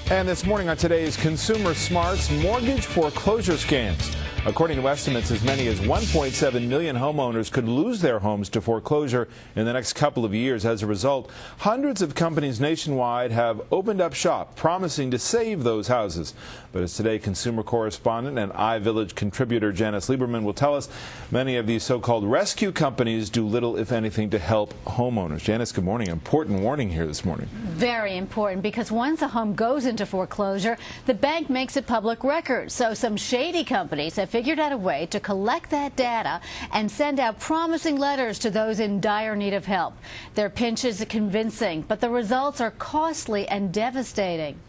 And this morning on today's Consumer Smarts, mortgage foreclosure scams. According to estimates, as many as 1.7 million homeowners could lose their homes to foreclosure in the next couple of years. As a result, hundreds of companies nationwide have opened up shop, promising to save those houses. But as today, consumer correspondent and iVillage contributor Janice Lieberman will tell us, many of these so-called rescue companies do little, if anything, to help homeowners. Janice, good morning. Important warning here this morning. Very important, because once a home goes into foreclosure, the bank makes it public record. So some shady companies have figured out a way to collect that data and send out promising letters to those in dire need of help. Their pitch is convincing, but the results are costly and devastating.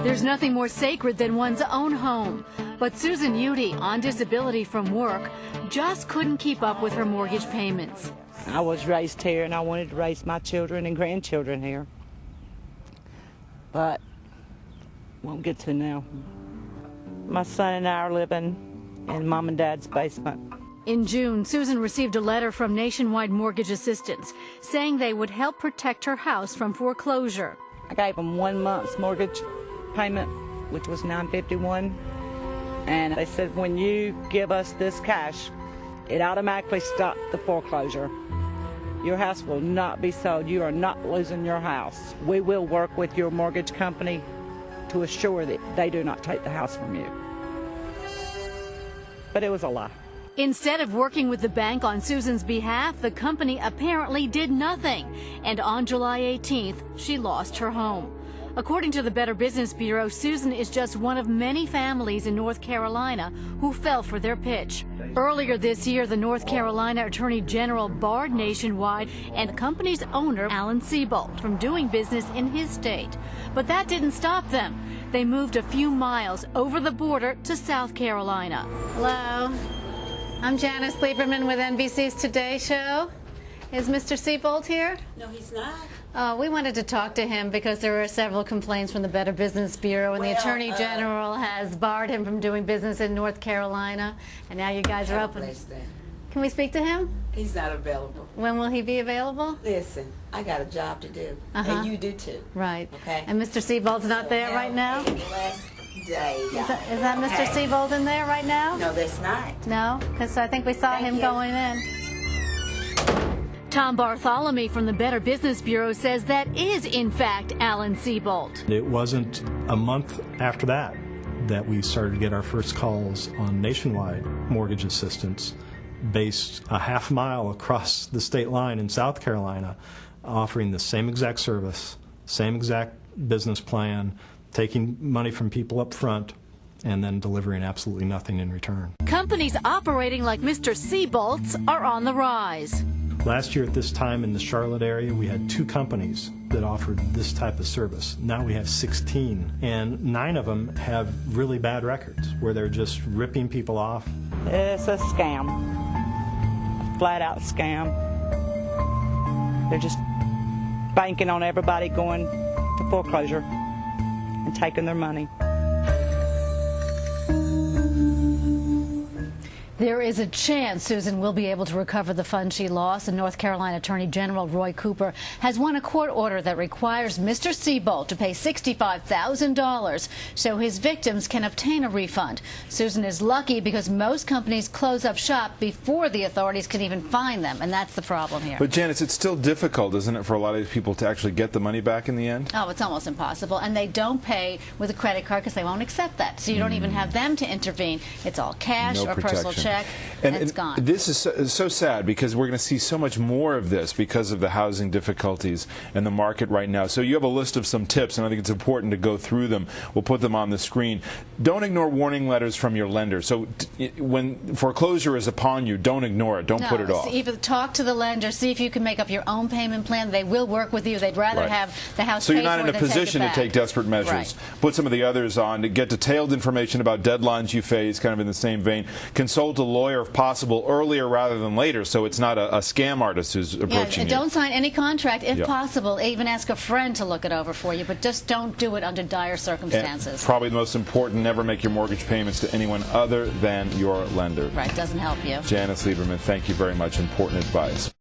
There's nothing more sacred than one's own home. But Susan Udy, on disability from work, just couldn't keep up with her mortgage payments. I was raised here, and I wanted to raise my children and grandchildren here. But won't get to now. My son and I are living in Mom and Dad's basement. In June, Susan received a letter from Nationwide Mortgage Assistance saying they would help protect her house from foreclosure. I gave them 1 month's mortgage payment, which was $951, and they said, when you give us this cash, it automatically stopped the foreclosure. Your house will not be sold. You are not losing your house. We will work with your mortgage company to assure that they do not take the house from you. But it was a lie. Instead of working with the bank on Susan's behalf, the company apparently did nothing. And on July 18th, she lost her home. According to the Better Business Bureau, Susan is just one of many families in North Carolina who fell for their pitch. Earlier this year, the North Carolina Attorney General barred Nationwide and the company's owner, Alan Seabolt, from doing business in his state. But that didn't stop them. They moved a few miles over the border to South Carolina. Hello, I'm Janice Lieberman with NBC's Today Show. Is Mr. Seabolt here? No, he's not. We wanted to talk to him because there were several complaints from the Better Business Bureau, and the Attorney General has barred him from doing business in North Carolina, and now you guys are open. Can we speak to him? He's not available. When will he be available? Listen, I got a job to do, and you do too. Right. Okay. And Mr. Seabolt's not there right now? Day. Is that Mr. Seabolt in there right now? No, that's not. No? Because I think we saw him going in. Tom Bartholomew from the Better Business Bureau says that is, in fact, Alan Seabolt. It wasn't a month after that we started to get our first calls on Nationwide mortgage assistance based a half mile across the state line in South Carolina, offering the same exact service, same exact business plan, taking money from people up front, and then delivering absolutely nothing in return. Companies operating like Mr. Seabolt's are on the rise. Last year at this time in the Charlotte area, we had 2 companies that offered this type of service. Now we have 16, and 9 of them have really bad records where they're just ripping people off. It's a scam, flat out scam. They're just banking on everybody going to foreclosure and taking their money. There is a chance Susan will be able to recover the funds she lost, and North Carolina Attorney General Roy Cooper has won a court order that requires Mr. Seabolt to pay $65,000 so his victims can obtain a refund. Susan is lucky because most companies close up shop before the authorities can even find them, and that's the problem here. But Janice, it's still difficult, isn't it, for a lot of these people to actually get the money back in the end? Oh, it's almost impossible, and they don't pay with a credit card because they won't accept that. So you don't even have them to intervene. It's all cash or personal check. And it's gone. This is so sad because we're going to see so much more of this because of the housing difficulties and the market right now. So you have a list of some tips, and I think it's important to go through them. We'll put them on the screen. Don't ignore warning letters from your lender. So when foreclosure is upon you, don't ignore it. Don't put it off. Either talk to the lender, see if you can make up your own payment plan. They will work with you. They'd rather have the house so paid you're not in a position to take desperate measures. Right. Put some of the others on to get detailed information about deadlines you face, kind of in the same vein. Consult a lawyer if possible earlier rather than later, so it's not a scam artist who's approaching you. Don't sign any contract if possible. Even ask a friend to look it over for you, but just don't do it under dire circumstances. And probably the most important, never make your mortgage payments to anyone other than your lender. Right, doesn't help you. Janice Lieberman, thank you very much. Important advice.